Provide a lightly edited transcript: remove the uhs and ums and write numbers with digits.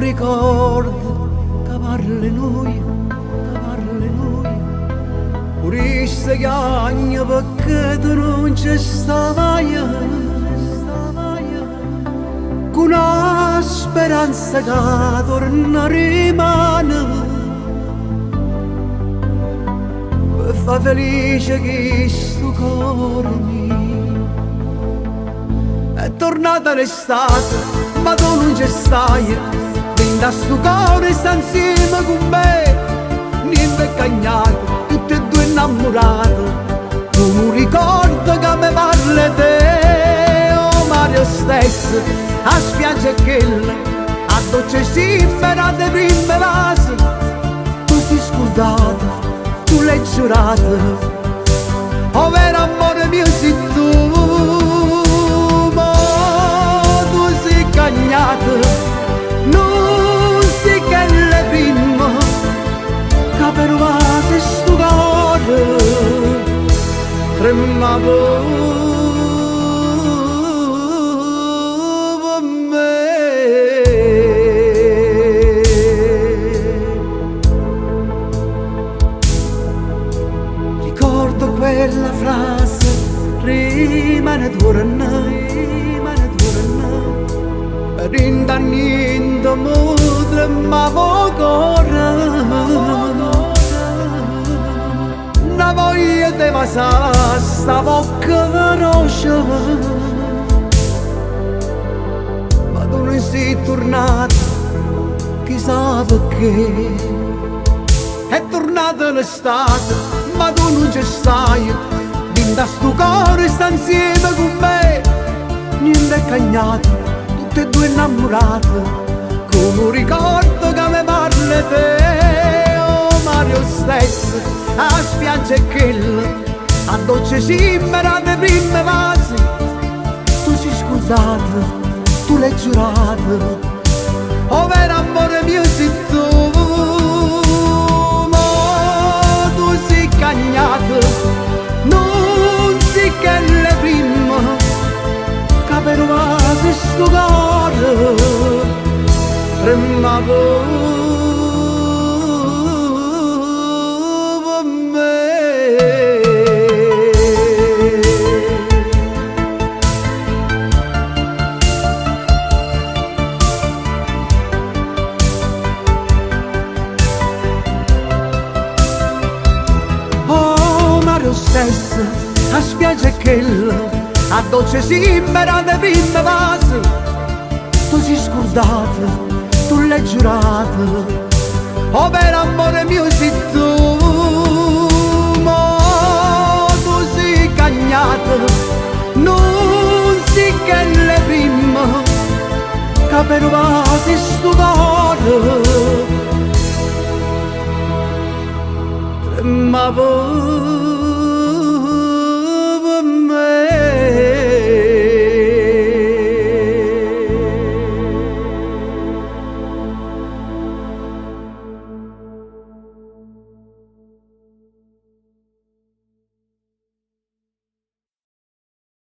ricordo che parli noi, pure se chiagna perché tu non ci stavai, con una speranza che torna a rimanere, per far felice chi sto cuore mio. È tornata l'estate, ma tu non ci stai, da sto cuore sta insieme con me, niente è cagnato, tutti e due innamorati, tu non ricordo che mi parli te, oh Mario stesso, a spiaggia quella, a dolce simbera dei prime vasi, tu sei scordata, tu l'hai giurato, oh vero amore mio sei tu, ma tu sei cagnato, non si che le prima che per vasi sto cuore tremava per me. Ricordo quella frase, rimane dura a noi, rinda niente mutre ma cuore, una voglia di vasare sta bocca veloce, ma tu non sei tornata, chissà perché. È tornata l'estate, ma tu non ci stai, da sto cuore sta insieme con me, niente è cagnato, tutti e due innamorati, come ricordo che mi parli te, oh Mario stesso, a spiaggia è quella, a dolce simbera dei prime vasi, tu sei scusato, tu l'hai giurato, oh vero amore mio sei tu, ma tu sei cagnato, non si che le prime, che per vasi sto cuore tremava per me. Oh Mario stesso, a spiaggia è quella, a dolce simbera dei prime vasi, tu sei scordato, tu l'hai giurato, oh vero amore mio sei tu, ma tu sei cagnato, non si che le prime, che per vasi sto cuore tremava